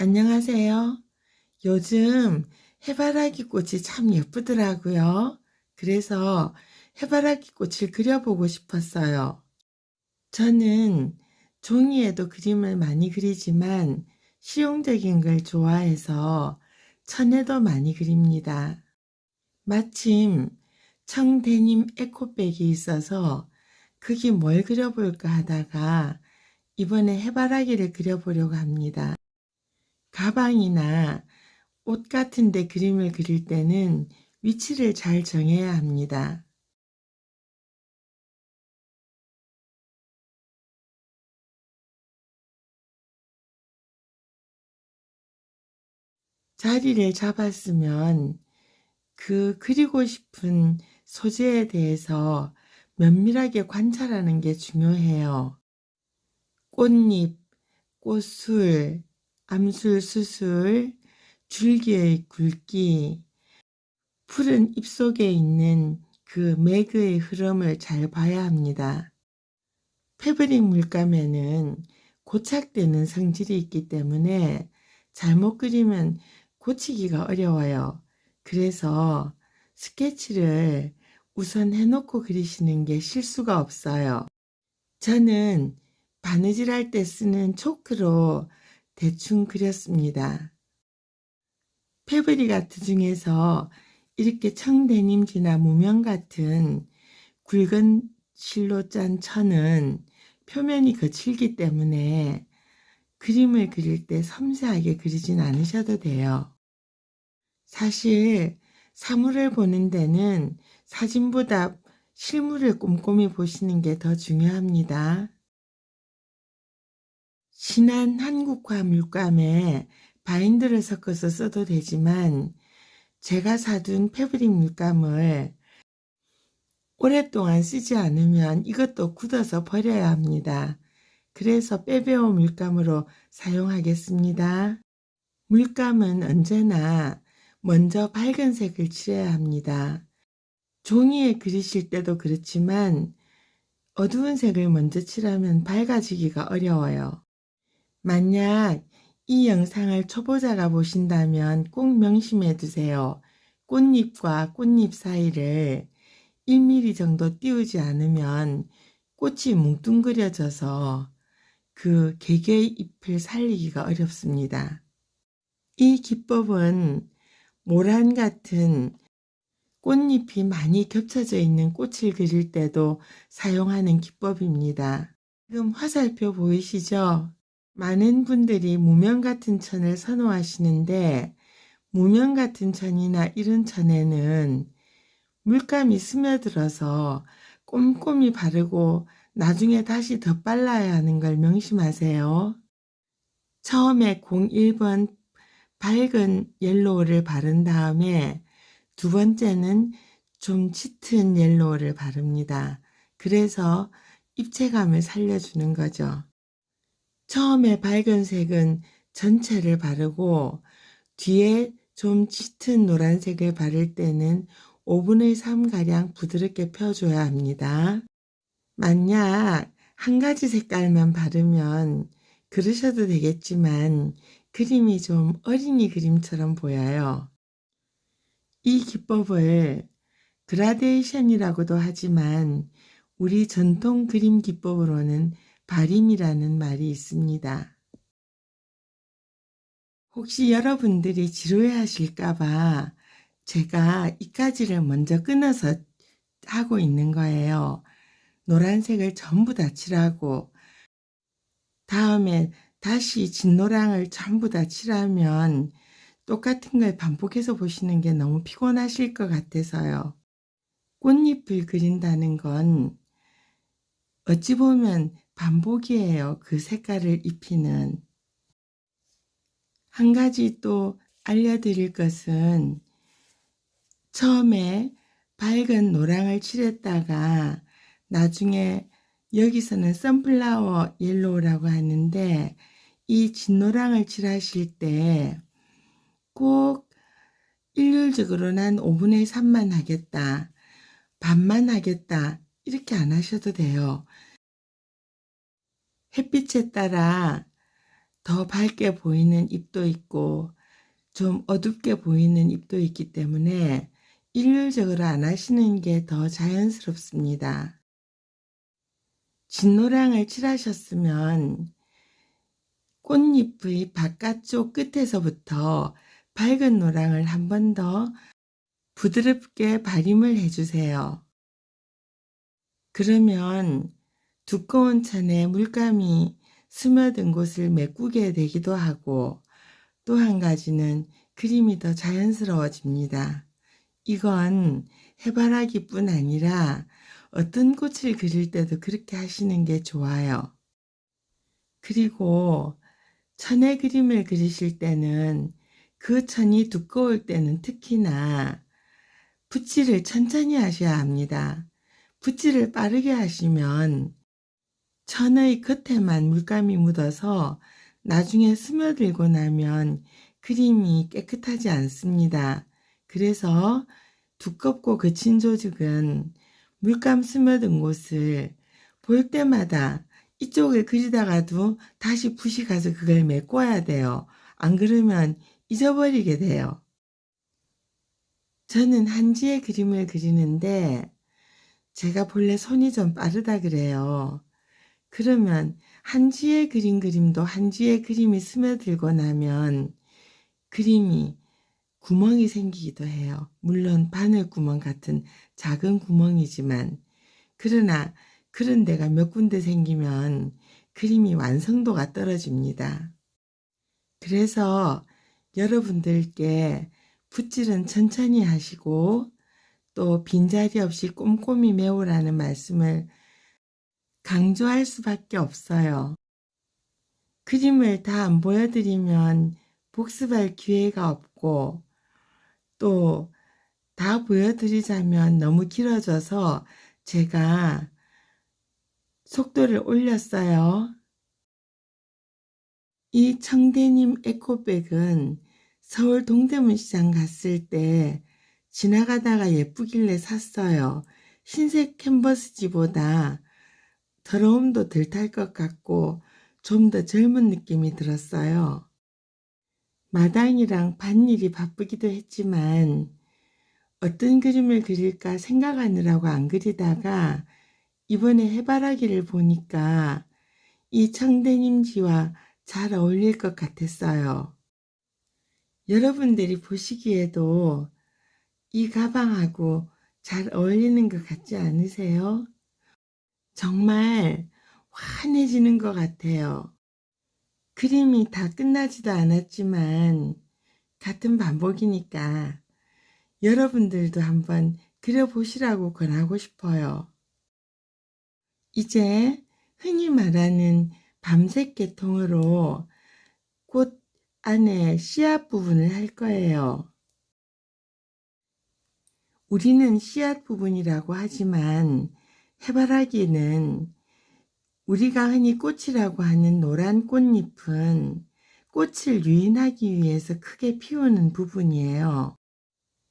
안녕하세요. 요즘 해바라기 꽃이 참 예쁘더라고요. 그래서 해바라기 꽃을 그려보고 싶었어요. 저는 종이에도 그림을 많이 그리지만 실용적인 걸 좋아해서 천에도 많이 그립니다. 마침 청데님 에코백이 있어서 거기 뭘 그려볼까 하다가 이번에 해바라기를 그려보려고 합니다. 가방이나 옷 같은 데 그림을 그릴 때는 위치를 잘 정해야 합니다. 자리를 잡았으면 그 그리고 싶은 소재에 대해서 면밀하게 관찰하는 게 중요해요. 꽃잎, 꽃술, 암술, 수술, 줄기의 굵기, 푸른 잎 속에 있는 그 맥의 흐름을 잘 봐야 합니다. 패브릭 물감에는 고착되는 성질이 있기 때문에 잘못 그리면 고치기가 어려워요. 그래서 스케치를 우선 해놓고 그리시는 게 실수가 없어요. 저는 바느질할 때 쓰는 초크로 대충 그렸습니다. 패브릭 아트 중에서 이렇게 청데님지나 무명 같은 굵은 실로 짠 천은 표면이 거칠기 때문에 그림을 그릴 때 섬세하게 그리진 않으셔도 돼요. 사실 사물을 보는 데는 사진보다 실물을 꼼꼼히 보시는 게 더 중요합니다. 진한 한국화 물감에 바인드를 섞어서 써도 되지만 제가 사둔 패브릭 물감을 오랫동안 쓰지 않으면 이것도 굳어서 버려야 합니다. 그래서 빼빼오 물감으로 사용하겠습니다. 물감은 언제나 먼저 밝은 색을 칠해야 합니다. 종이에 그리실 때도 그렇지만 어두운 색을 먼저 칠하면 밝아지기가 어려워요. 만약 이 영상을 초보자가 보신다면 꼭 명심해 두세요. 꽃잎과 꽃잎 사이를 1mm 정도 띄우지 않으면 꽃이 뭉뚱그려져서 그 개개의 잎을 살리기가 어렵습니다. 이 기법은 모란 같은 꽃잎이 많이 겹쳐져 있는 꽃을 그릴 때도 사용하는 기법입니다. 지금 화살표 보이시죠? 많은 분들이 무명 같은 천을 선호하시는데 무명 같은 천이나 이런 천에는 물감이 스며들어서 꼼꼼히 바르고 나중에 다시 덧발라야 하는 걸 명심하세요. 처음에 01번 밝은 옐로우를 바른 다음에 두 번째는 좀 짙은 옐로우를 바릅니다. 그래서 입체감을 살려주는 거죠. 처음에 밝은 색은 전체를 바르고 뒤에 좀 짙은 노란색을 바를 때는 5분의 3가량 부드럽게 펴줘야 합니다. 만약 한 가지 색깔만 바르면 그러셔도 되겠지만 그림이 좀 어린이 그림처럼 보여요. 이 기법을 그라데이션이라고도 하지만 우리 전통 그림 기법으로는 발임이라는 말이 있습니다. 혹시 여러분들이 지루해 하실까봐 제가 이까지를 먼저 끊어서 하고 있는 거예요. 노란색을 전부 다 칠하고 다음에 다시 진노랑을 전부 다 칠하면 똑같은 걸 반복해서 보시는 게 너무 피곤하실 것 같아서요. 꽃잎을 그린다는 건 어찌 보면 반복이에요. 그 색깔을 입히는. 한 가지 또 알려드릴 것은 처음에 밝은 노랑을 칠했다가 나중에 여기서는 선플라워 옐로우라고 하는데 이 진노랑을 칠하실 때 꼭 일률적으로 난 5분의 3만 하겠다, 반만 하겠다 이렇게 안 하셔도 돼요. 햇빛에 따라 더 밝게 보이는 잎도 있고 좀 어둡게 보이는 잎도 있기 때문에 일률적으로 안 하시는 게 더 자연스럽습니다. 진노랑을 칠하셨으면 꽃잎의 바깥쪽 끝에서부터 밝은 노랑을 한 번 더 부드럽게 발림을 해주세요. 그러면 두꺼운 천에 물감이 스며든 곳을 메꾸게 되기도 하고 또 한 가지는 그림이 더 자연스러워집니다. 이건 해바라기뿐 아니라 어떤 꽃을 그릴 때도 그렇게 하시는 게 좋아요. 그리고 천의 그림을 그리실 때는 그 천이 두꺼울 때는 특히나 붓질을 천천히 하셔야 합니다. 붓질을 빠르게 하시면 천의 겉에만 물감이 묻어서 나중에 스며들고 나면 그림이 깨끗하지 않습니다. 그래서 두껍고 거친 조직은 물감 스며든 곳을 볼 때마다 이쪽을 그리다가도 다시 붓이 가서 그걸 메꿔야 돼요. 안 그러면 잊어버리게 돼요. 저는 한지의 그림을 그리는데 제가 본래 손이 좀 빠르다 그래요. 그러면 한지의 그림도 한지의 그림이 스며들고 나면 그림이 구멍이 생기기도 해요. 물론 바늘구멍 같은 작은 구멍이지만 그러나 그런 데가 몇 군데 생기면 그림이 완성도가 떨어집니다. 그래서 여러분들께 붓질은 천천히 하시고 또 빈자리 없이 꼼꼼히 메우라는 말씀을 강조할 수밖에 없어요. 그림을 다 안 보여드리면 복습할 기회가 없고 또 다 보여드리자면 너무 길어져서 제가 속도를 올렸어요. 이 청대님 에코백은 서울 동대문 시장 갔을 때 지나가다가 예쁘길래 샀어요. 흰색 캔버스지보다 더러움도 덜 탈 것 같고 좀 더 젊은 느낌이 들었어요. 마당이랑 밭일이 바쁘기도 했지만 어떤 그림을 그릴까 생각하느라고 안 그리다가 이번에 해바라기를 보니까 이 청대님지와 잘 어울릴 것 같았어요. 여러분들이 보시기에도 이 가방하고 잘 어울리는 것 같지 않으세요? 정말 환해지는 것 같아요. 그림이 다 끝나지도 않았지만 같은 반복이니까 여러분들도 한번 그려보시라고 권하고 싶어요. 이제 흔히 말하는 밤색 계통으로 꽃 안에 씨앗 부분을 할 거예요. 우리는 씨앗 부분이라고 하지만 해바라기는 우리가 흔히 꽃이라고 하는 노란 꽃잎은 꽃을 유인하기 위해서 크게 피우는 부분이에요.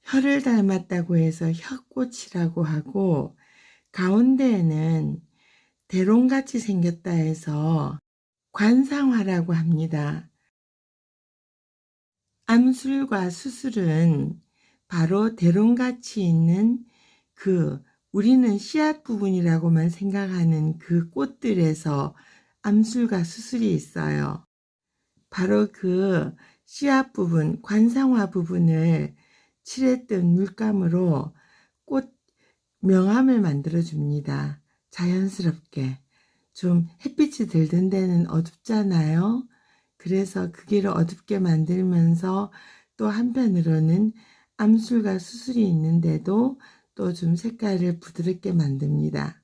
혀를 닮았다고 해서 혀꽃이라고 하고 가운데에는 대롱같이 생겼다 해서 관상화라고 합니다. 암술과 수술은 바로 대롱같이 있는 우리는 씨앗 부분이라고만 생각하는 그 꽃들에서 암술과 수술이 있어요. 바로 그 씨앗 부분, 관상화 부분을 칠했던 물감으로 꽃 명암을 만들어 줍니다. 자연스럽게. 좀 햇빛이 들던 데는 어둡잖아요. 그래서 그 길을 어둡게 만들면서 또 한편으로는 암술과 수술이 있는데도 또 좀 색깔을 부드럽게 만듭니다.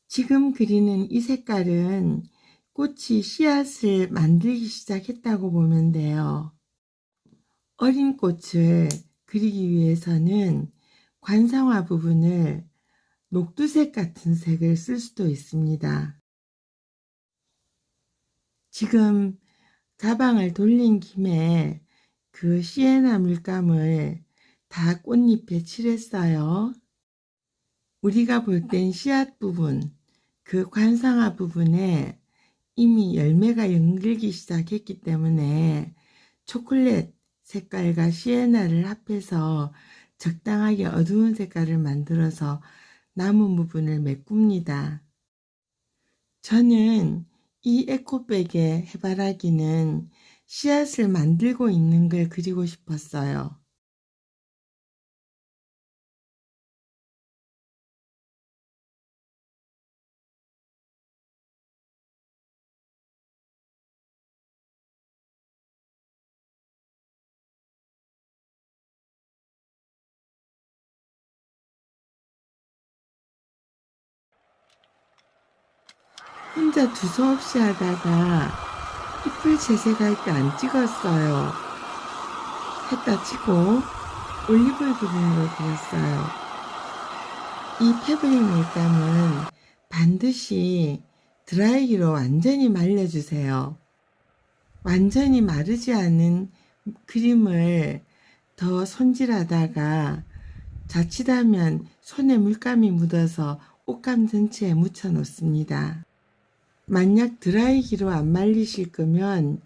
지금 그리는 이 색깔은 꽃이 씨앗을 만들기 시작했다고 보면 돼요. 어린 꽃을 그리기 위해서는 관상화 부분을 녹두색 같은 색을 쓸 수도 있습니다. 지금 가방을 돌린 김에 그 시에나 물감을 다 꽃잎에 칠했어요. 우리가 볼 땐 씨앗 부분, 그 관상화 부분에 이미 열매가 연글기 시작했기 때문에 초콜릿 색깔과 시에나를 합해서 적당하게 어두운 색깔을 만들어서 남은 부분을 메꿉니다. 저는 이 에코백의 해바라기는 씨앗을 만들고 있는 걸 그리고 싶었어요. 혼자 두서없이 하다가 잎을 채색할 때 안 찍었어요. 했다 치고 올리브 그린으로 그렸어요. 이 패브릭 물감은 반드시 드라이기로 완전히 말려주세요. 완전히 마르지 않은 그림을 더 손질하다가 자칫하면 손에 물감이 묻어서 옷감 전체에 묻혀 놓습니다. 만약 드라이기로 안 말리실 거면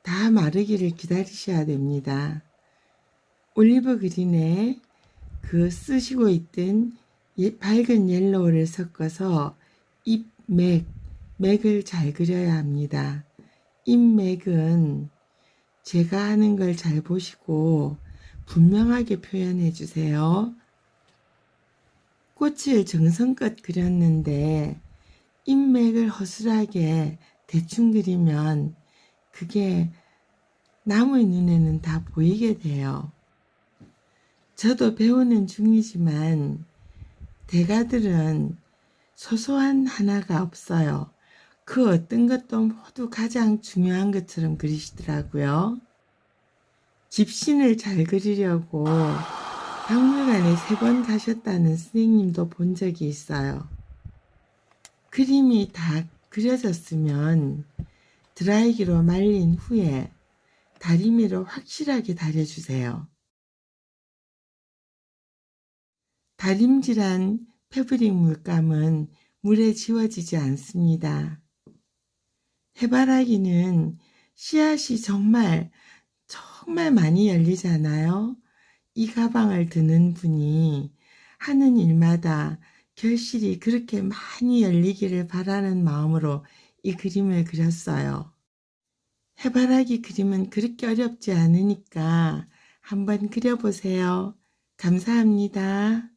다 마르기를 기다리셔야 됩니다. 올리브 그린에 그 쓰시고 있던 밝은 옐로우를 섞어서 맥을 잘 그려야 합니다. 잎맥은 제가 하는 걸 잘 보시고 분명하게 표현해 주세요. 꽃을 정성껏 그렸는데 잎맥을 허술하게 대충 그리면 그게 나무의 눈에는 다 보이게 돼요. 저도 배우는 중이지만 대가들은 소소한 하나가 없어요. 그 어떤 것도 모두 가장 중요한 것처럼 그리시더라고요. 집신을 잘 그리려고 박물관에 3번 가셨다는 선생님도 본 적이 있어요. 그림이 다 그려졌으면 드라이기로 말린 후에 다리미로 확실하게 다려주세요. 다림질한 패브릭 물감은 물에 지워지지 않습니다. 해바라기는 씨앗이 정말 많이 열리잖아요. 이 가방을 드는 분이 하는 일마다 결실이 그렇게 많이 열리기를 바라는 마음으로 이 그림을 그렸어요. 해바라기 그림은 그렇게 어렵지 않으니까 한번 그려보세요. 감사합니다.